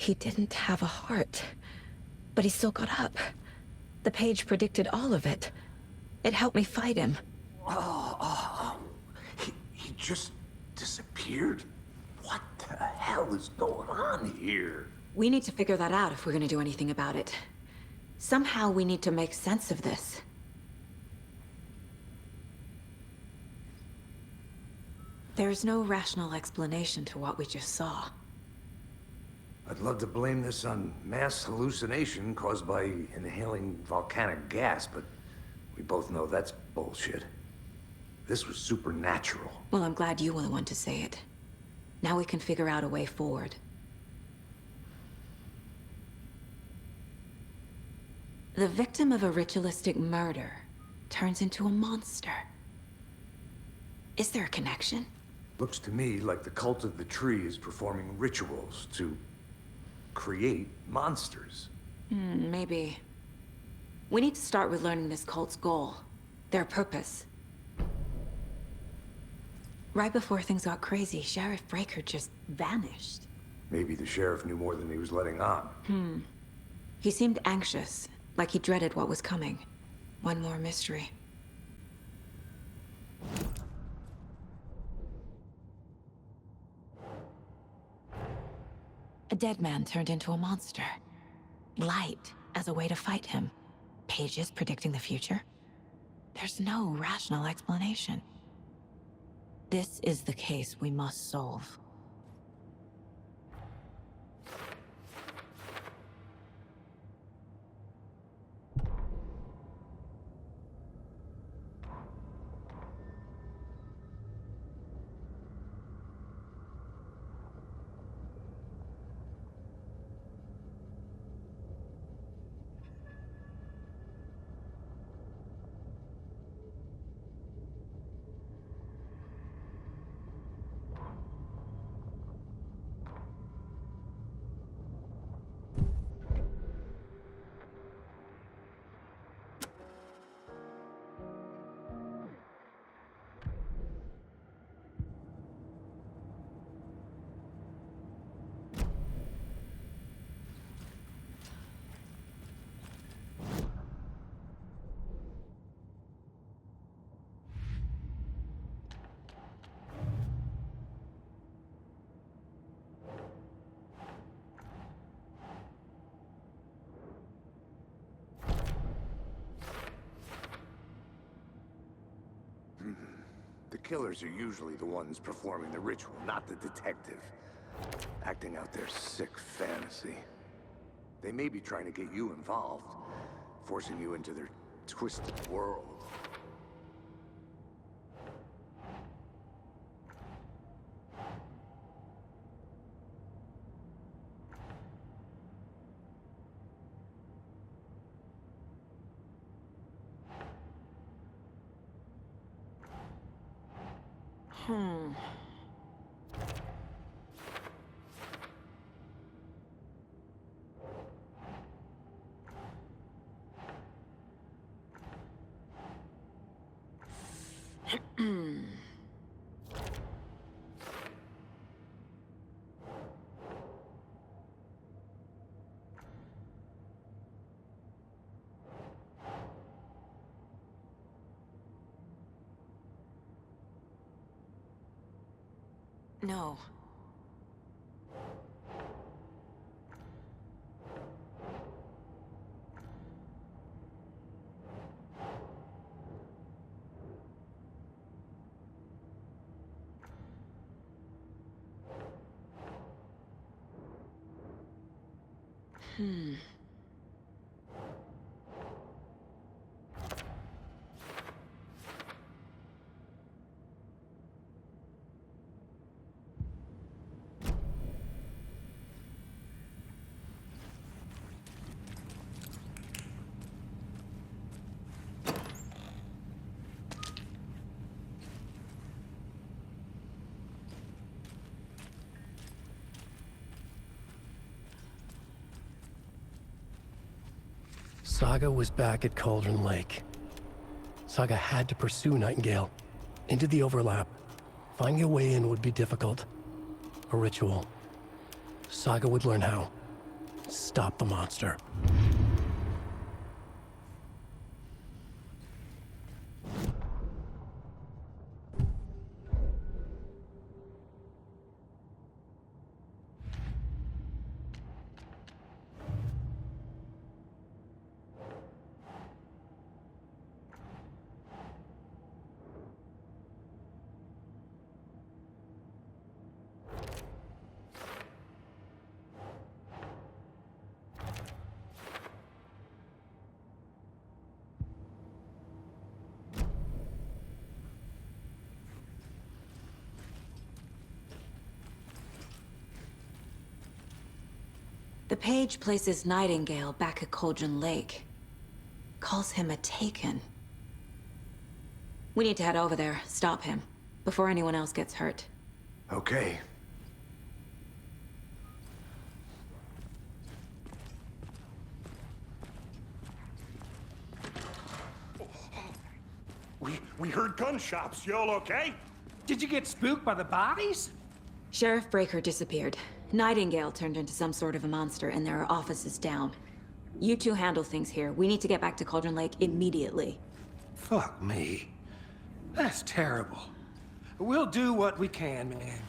He didn't have a heart, but he still got up. The page predicted all of it. It helped me fight him. He just disappeared? What the hell is going on here? We need to figure that out if we're gonna do anything about it. Somehow we need to make sense of this. There's no rational explanation to what we just saw. I'd love to blame this on mass hallucination caused by inhaling volcanic gas, but we both know that's bullshit. This was supernatural. Well, I'm glad you were the one to say it. Now we can figure out a way forward. The victim of a ritualistic murder turns into a monster. Is there a connection? Looks to me like the cult of the tree is performing rituals to create monsters. Maybe. We need to start with learning this cult's goal. Their purpose. Right before things got crazy, Sheriff Breaker just vanished. Maybe the sheriff knew more than he was letting on. He seemed anxious, like he dreaded what was coming. One more mystery. A dead man turned into a monster. Light as a way to fight him. Pages predicting the future. There's no rational explanation. This is the case we must solve. The killers are usually the ones performing the ritual, not the detective. Acting out their sick fantasy. They may be trying to get you involved, forcing you into their twisted world. No. Saga was back at Cauldron Lake. Saga had to pursue Nightingale. Into the overlap. Finding a way in would be difficult. A ritual. Saga would learn how. stop the monster. The page places Nightingale back at Cauldron Lake. Calls him a Taken. We need to head over there, stop him, before anyone else gets hurt. Okay. We heard gunshots. Y'all okay? Did you get spooked by the bodies? Sheriff Breaker disappeared. Nightingale turned into some sort of a monster, and there are offices down. You two handle things here. We need to get back to Cauldron Lake immediately. Fuck me. That's terrible. We'll do what we can, man.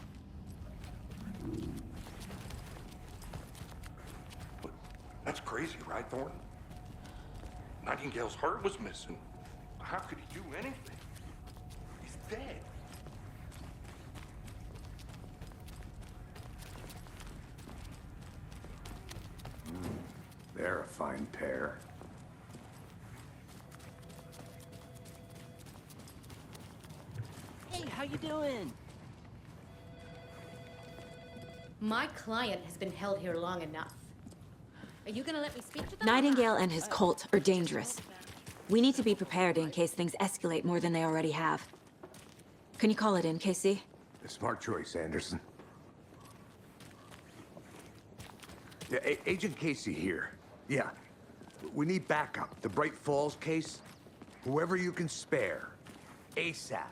That's crazy, right, Thornton? Nightingale's heart was missing. How could he do anything? He's dead. They're a fine pair. Hey, how you doing? My client has been held here long enough. Are you gonna let me speak to them? Nightingale and his cult are dangerous. We need to be prepared in case things escalate more than they already have. Can you call it in, Casey? A smart choice, Anderson. Yeah, Agent Casey here. Yeah. We need backup. The Bright Falls case. Whoever you can spare. ASAP.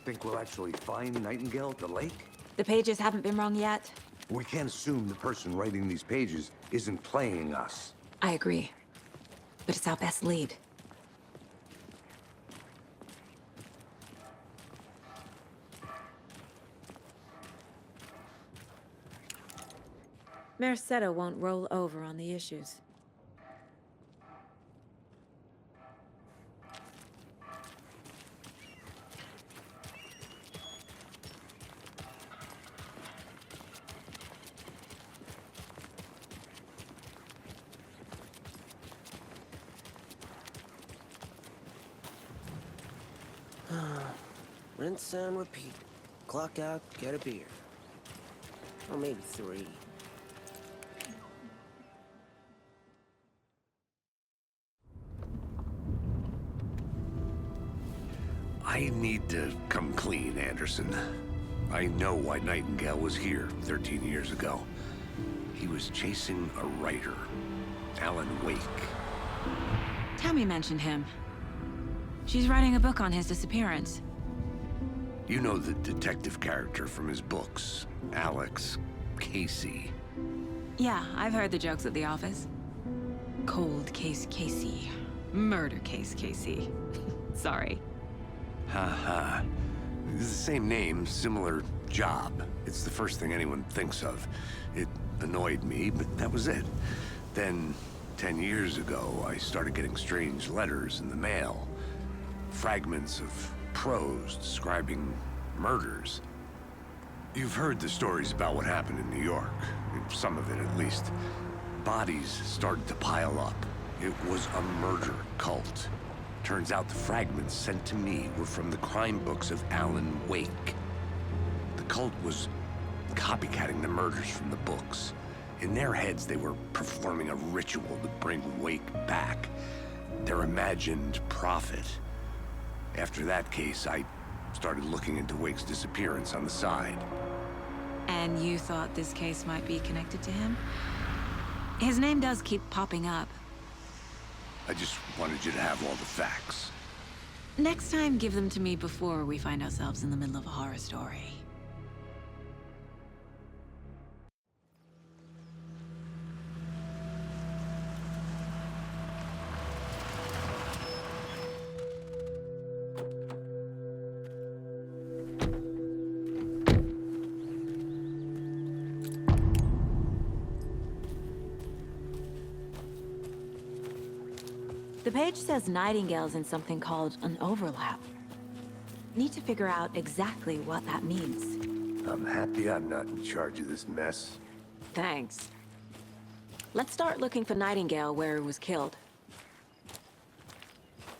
Think we'll actually find Nightingale at the lake? The pages haven't been wrong yet. We can't assume the person writing these pages isn't playing us. I agree. But it's our best lead. Mercado won't roll over on the issues. Rinse and repeat. Clock out, get a beer. Or maybe 3. I need to come clean, Anderson. I know why Nightingale was here 13 years ago. He was chasing a writer, Alan Wake. Tammy mentioned him. She's writing a book on his disappearance. You know the detective character from his books, Alex Casey. Yeah, I've heard the jokes at the office. Cold case Casey. Murder case Casey. Sorry. Ha. It's the same name, similar job. It's the first thing anyone thinks of. It annoyed me, but that was it. Then, 10 years ago, I started getting strange letters in the mail. Fragments of prose describing murders. You've heard the stories about what happened in New York. Some of it, at least. Bodies started to pile up. It was a murder cult. Turns out the fragments sent to me were from the crime books of Alan Wake. The cult was copycatting the murders from the books. In their heads, they were performing a ritual to bring Wake back. Their imagined prophet. After that case, I started looking into Wake's disappearance on the side. And you thought this case might be connected to him? His name does keep popping up. I just wanted you to have all the facts. Next time, give them to me before we find ourselves in the middle of a horror story. page says Nightingale's in something called an overlap. Need to figure out exactly what that means. I'm happy I'm not in charge of this mess. Thanks. Let's start looking for Nightingale where he was killed.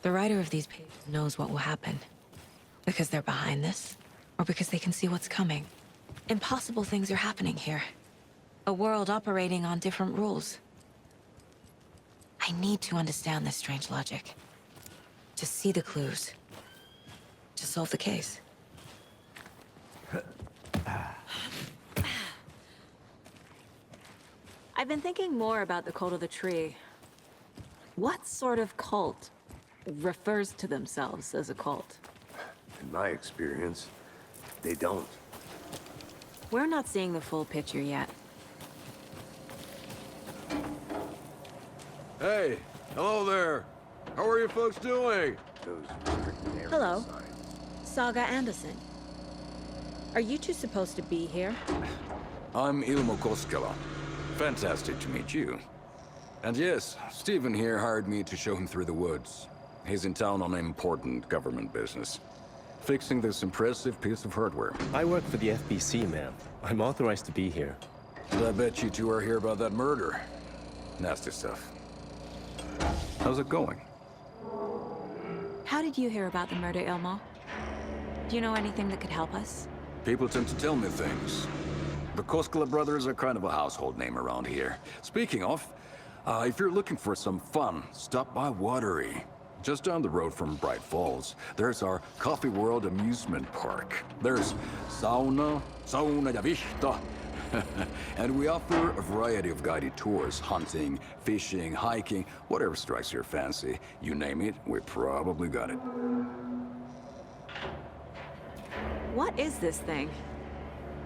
The writer of these pages knows what will happen. Because they're behind this, or because they can see what's coming. Impossible things are happening here. A world operating on different rules. I need to understand this strange logic. To see the clues. To solve the case. I've been thinking more about the cult of the tree. What sort of cult refers to themselves as a cult? In my experience, they don't. We're not seeing the full picture yet. Hey, hello there. How are you folks doing? Those restricted area Hello. signs. Saga Anderson. Are you two supposed to be here? I'm Ilmo Koskela. Fantastic to meet you. And yes, Stephen here hired me to show him through the woods. He's in town on important government business. Fixing this impressive piece of hardware. I work for the FBC, ma'am. I'm authorized to be here. And I bet you two are here about that murder. Nasty stuff. How's it going? How did you hear about the murder, Ilmo? Do you know anything that could help us? People tend to tell me things. The Koskela brothers are kind of a household name around here. Speaking of, if you're looking for some fun, stop by Watery. Just down the road from Bright Falls, there's our Coffee World amusement park. There's sauna ja vihta. And we offer a variety of guided tours, hunting, fishing, hiking, whatever strikes your fancy. You name it, we probably got it. What is this thing?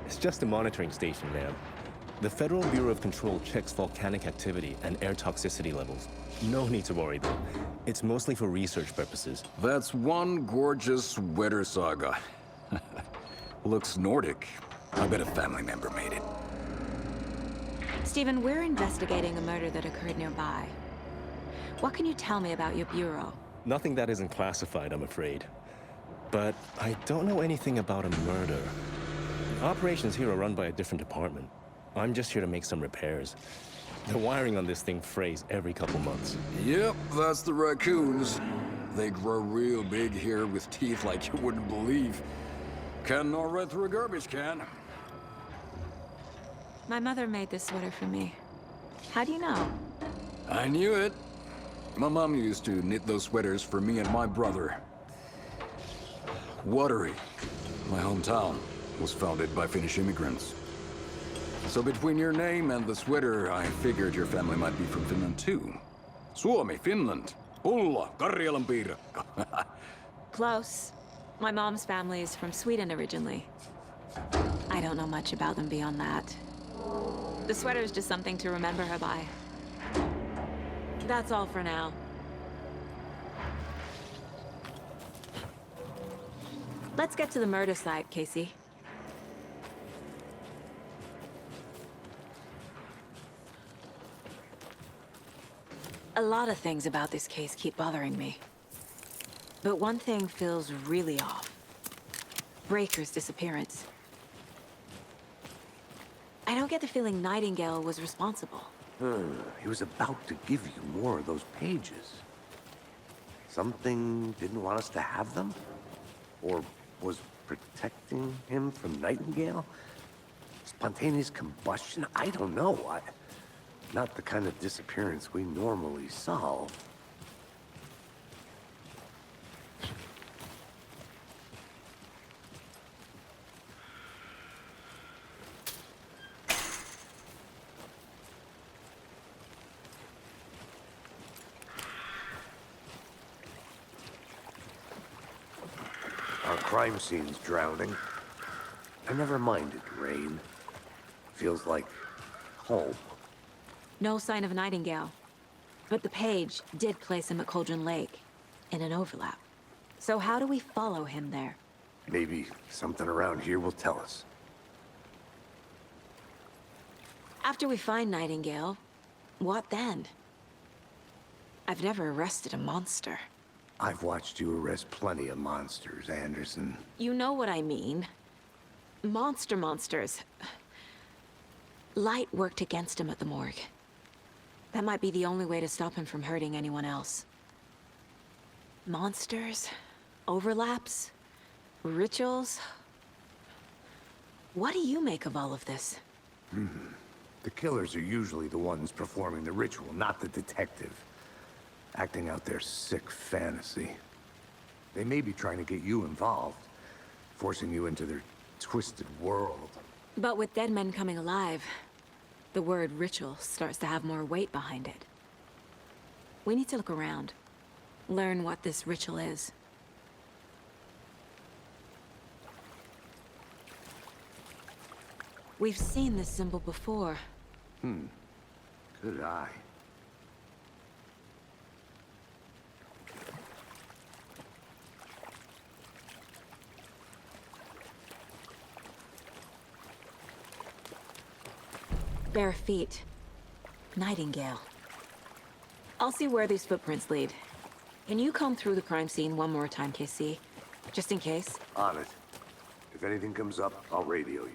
It's just a monitoring station, ma'am. The Federal Bureau of Control checks volcanic activity and air toxicity levels. No need to worry, though. It's mostly for research purposes. That's one gorgeous weather saga. Looks Nordic. I bet a family member made it. Stephen, we're investigating a murder that occurred nearby. What can you tell me about your bureau? Nothing that isn't classified, I'm afraid. But I don't know anything about a murder. Operations here are run by a different department. I'm just here to make some repairs. The wiring on this thing frays every couple months. Yep, that's the raccoons. They grow real big here with teeth like you wouldn't believe. Can gnaw right through a garbage can. My mother made this sweater for me. How do you know? I knew it. My mom used to knit those sweaters for me and my brother. Watery, my hometown, was founded by Finnish immigrants. So between your name and the sweater, I figured your family might be from Finland too. Suomi, Finland. Ulla, Karjalan piirakka. Close. My mom's family is from Sweden originally. I don't know much about them beyond that. The sweater is just something to remember her by. That's all for now. Let's get to the murder site, Casey. A lot of things about this case keep bothering me. But one thing feels really off. Breaker's disappearance. I don't get the feeling Nightingale was responsible. He was about to give you more of those pages. Something didn't want us to have them? Or was protecting him from Nightingale? Spontaneous combustion? I don't know. Not the kind of disappearance we normally solve. Our crime scene's drowning. I never minded rain. Feels like home. No sign of Nightingale. But the page did place him at Cauldron Lake, in an overlap. So how do we follow him there? Maybe something around here will tell us. After we find Nightingale, what then? I've never arrested a monster. I've watched you arrest plenty of monsters, Anderson. You know what I mean. Monsters. Light worked against him at the morgue. That might be the only way to stop him from hurting anyone else. Monsters, overlaps, rituals. What do you make of all of this? The killers are usually the ones performing the ritual, not the detective. Acting out their sick fantasy. They may be trying to get you involved, forcing you into their twisted world. But with dead men coming alive, the word ritual starts to have more weight behind it. We need to look around. Learn what this ritual is. We've seen this symbol before. Good eye. Bare feet. Nightingale. I'll see where these footprints lead. Can you comb through the crime scene one more time, KC? Just in case? On it. If anything comes up, I'll radio you.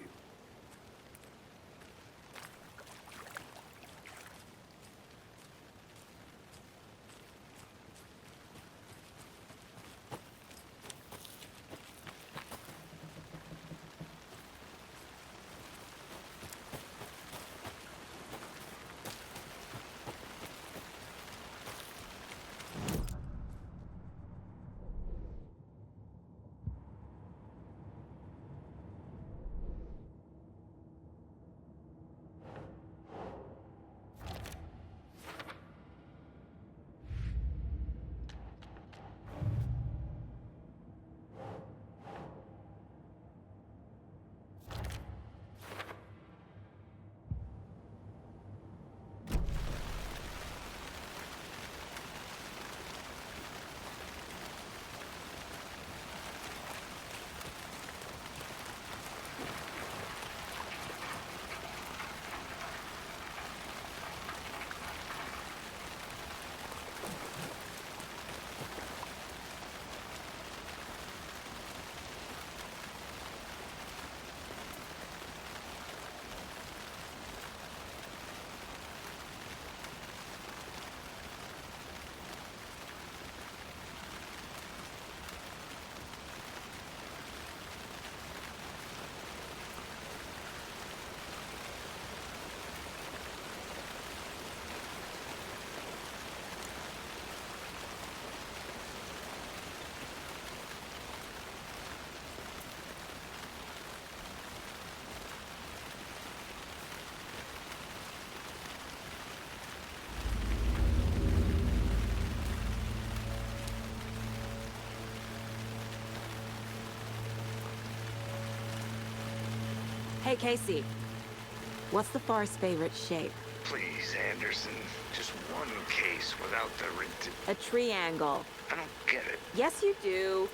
Hey, Casey. What's the forest's favorite shape? Please, Anderson. Just one case without the A triangle. I don't get it. Yes, you do.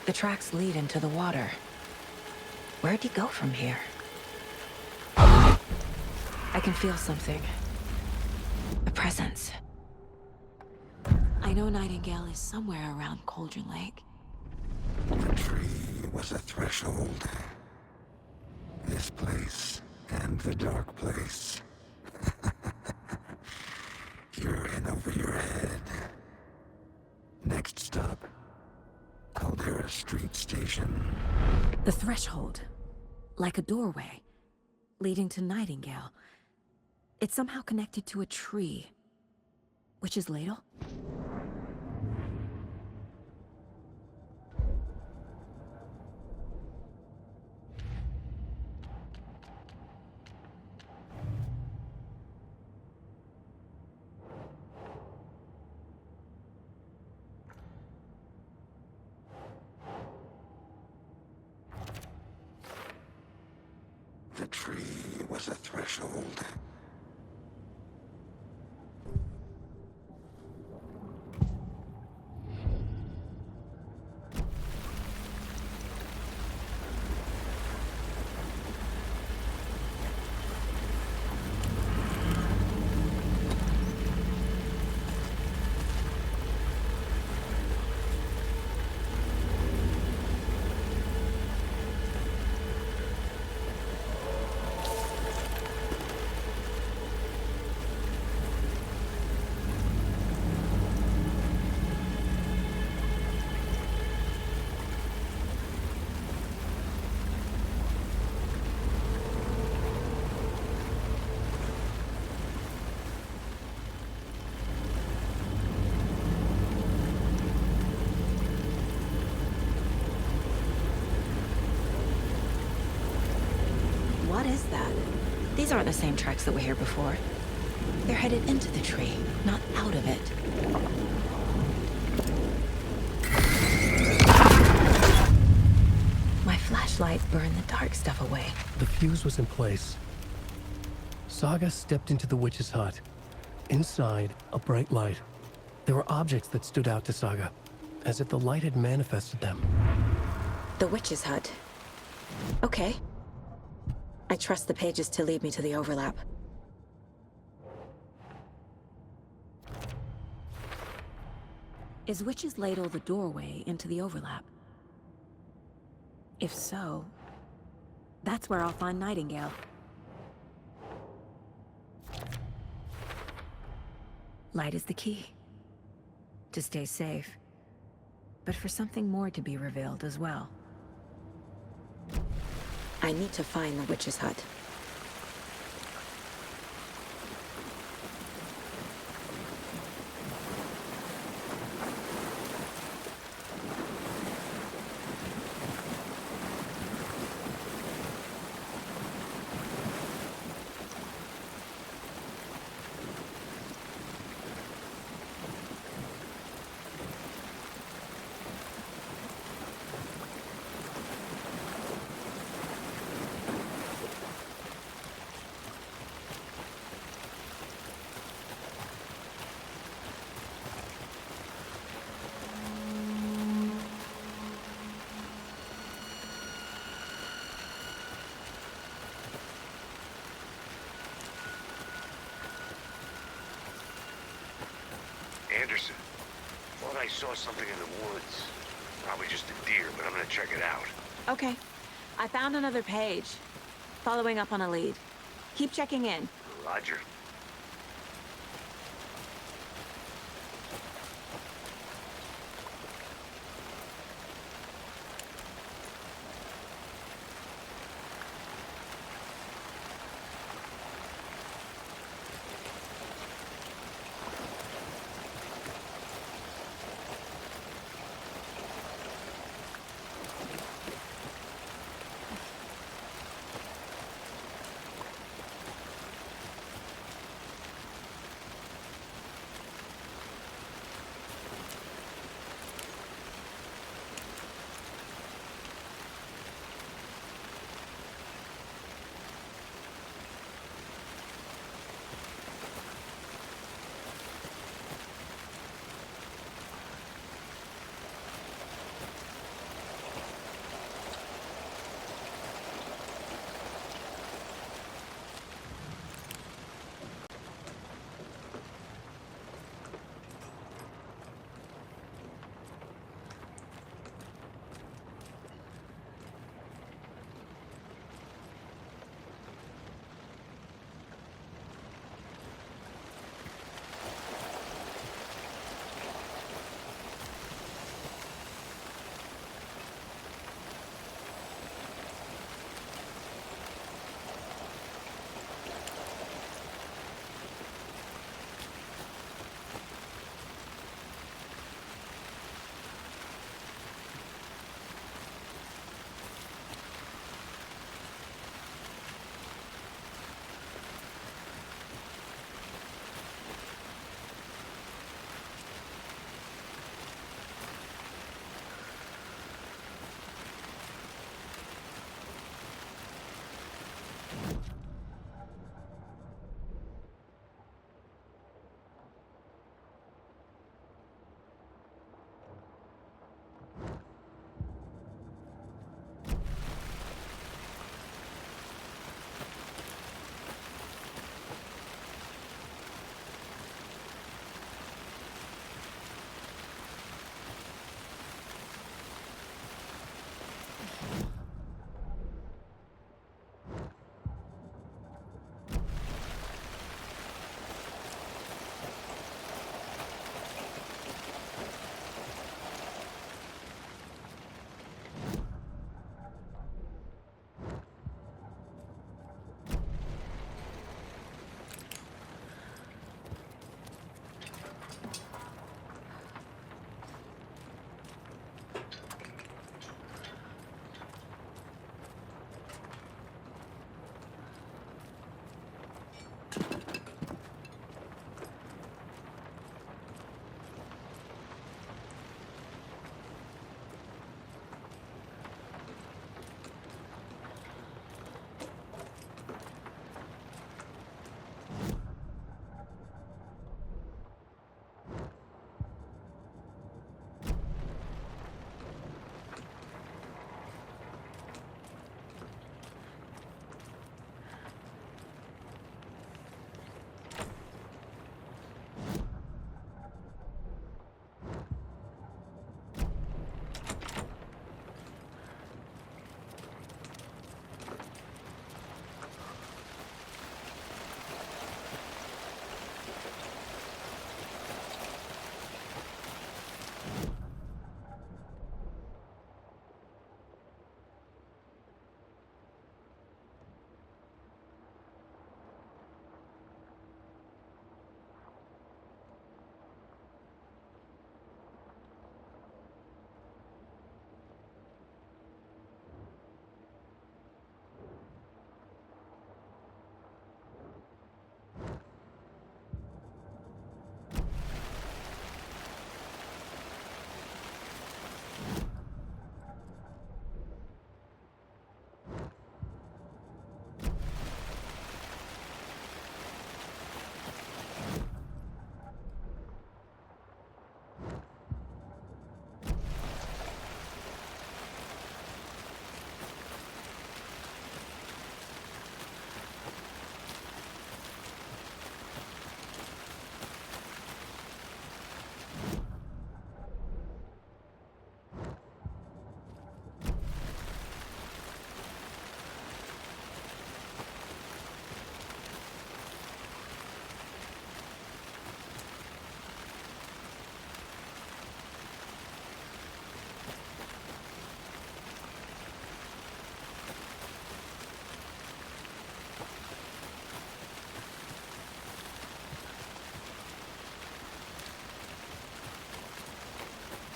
The tracks lead into the water. Where'd he go from here? I can feel something. A presence. I know Nightingale is somewhere around Cauldron Lake. The tree was a threshold. This place and the dark place. You're in over your head. Next stop, Caldera Street Station. The threshold. Like a doorway. Leading to Nightingale. It's somehow connected to a tree. Witch's Ladle? The tree was a threshold. What is that? These aren't the same tracks that were here before. They're headed into the tree, not out of it. My flashlight burned the dark stuff away. The fuse was in place. Saga stepped into the witch's hut. Inside, a bright light. There were objects that stood out to Saga, as if the light had manifested them. The witch's hut. Okay. I trust the pages to lead me to the overlap. Is Witch's Ladle the doorway into the overlap? If so, that's where I'll find Nightingale. Light is the key. To stay safe. But for something more to be revealed as well. I need to find the witch's hut. Anderson, thought I saw something in the woods. Probably just a deer, but I'm gonna check it out. Okay. I found another page. Following up on a lead. Keep checking in. Roger.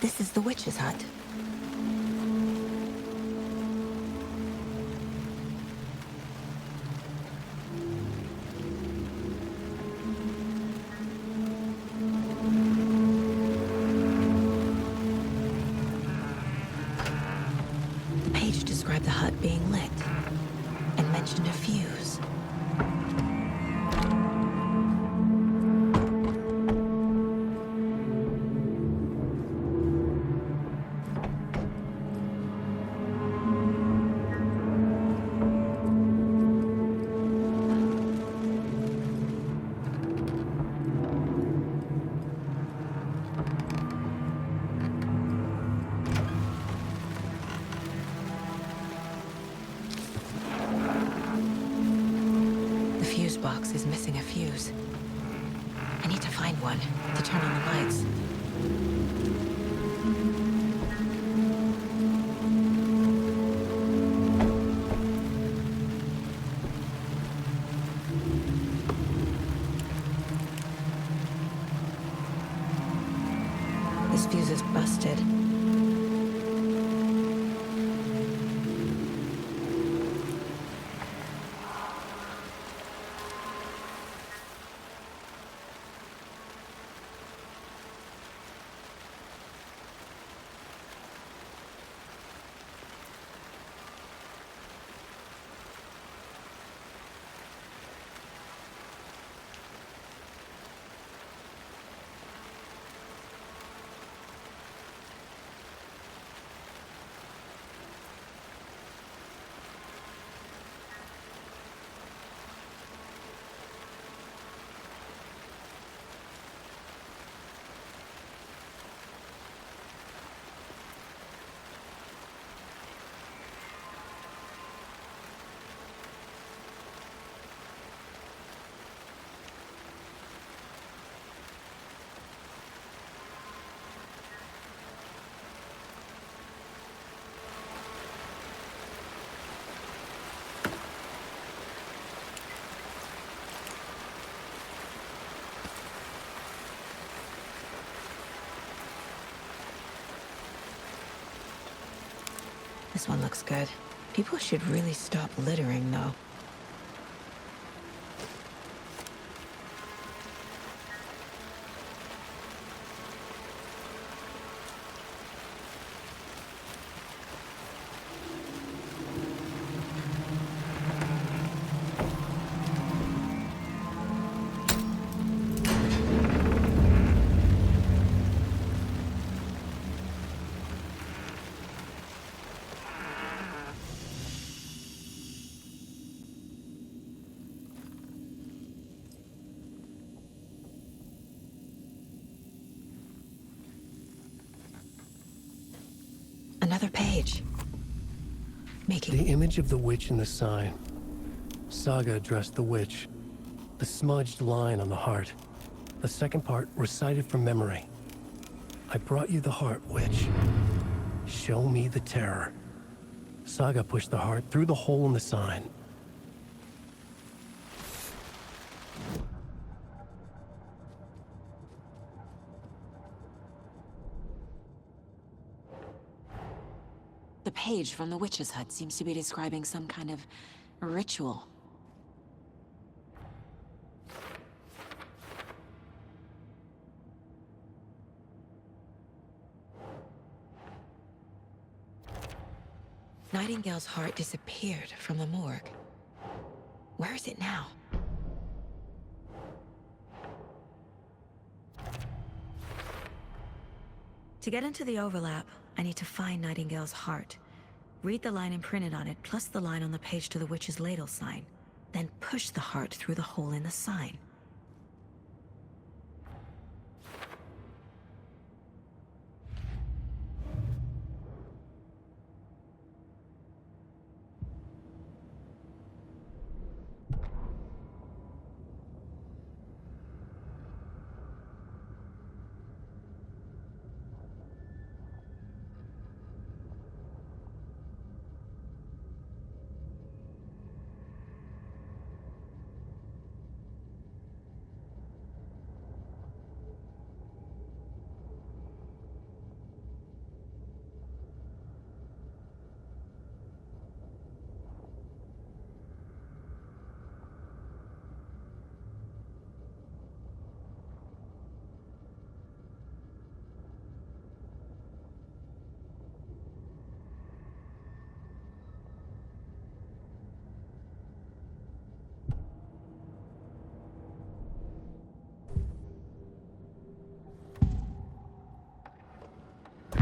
This is the witch's hut. The page described the hut being lit and mentioned a fuse. The fuse box is missing a fuse. I need to find one to turn on the lights. This fuse is busted. This one looks good. People should really stop littering, though. Another page. Making The image of the witch in the sign. Saga addressed the witch. The smudged line on the heart. The second part recited from memory. I brought you the heart, witch. Show me the terror. Saga pushed the heart through the hole in the sign. the page from the witch's hut seems to be describing some kind of ritual. Nightingale's heart disappeared from the morgue. Where is it now? To get into the overlap, I need to find Nightingale's heart. Read the line imprinted on it, plus the line on the page to the witch's ladle sign. Then push the heart through the hole in the sign.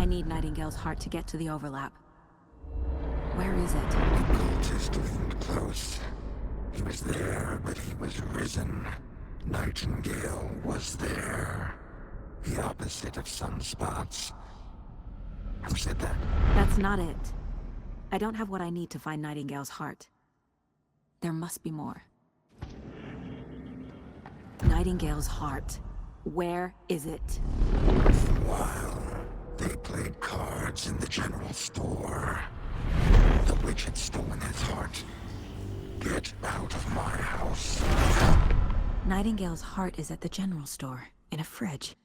need Nightingale's heart to get to the overlap. Where is it? The cultist leaned close. He was there, but he was risen. Nightingale was there. The opposite of sunspots. Who said that? That's not it. I don't have what I need to find Nightingale's heart. There must be more. Nightingale's heart. Where is it? While they played cards in the general store, the witch had stolen his heart. Get out of my house. Nightingale's heart is at the general store, in a fridge.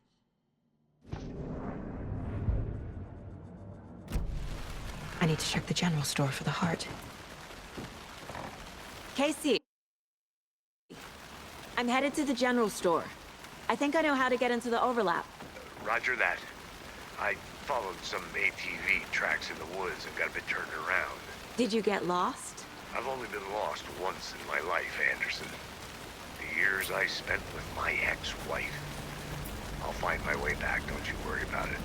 I need to check the general store for the heart. Casey! I'm headed to the general store. I think I know how to get into the overlap. Roger that. I followed some ATV tracks in the woods and got a bit turned around. Did you get lost? I've only been lost once in my life, Anderson. The years I spent with my ex-wife. I'll find my way back, don't you worry about it.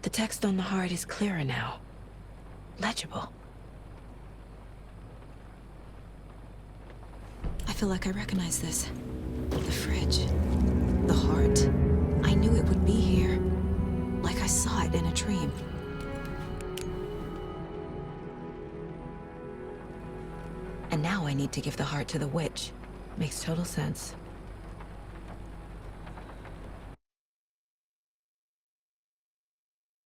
The text on the heart is clearer now. Legible. I feel like I recognize this. The fridge. The heart. I knew it would be here. Like I saw it in a dream. And now I need to give the heart to the witch. Makes total sense.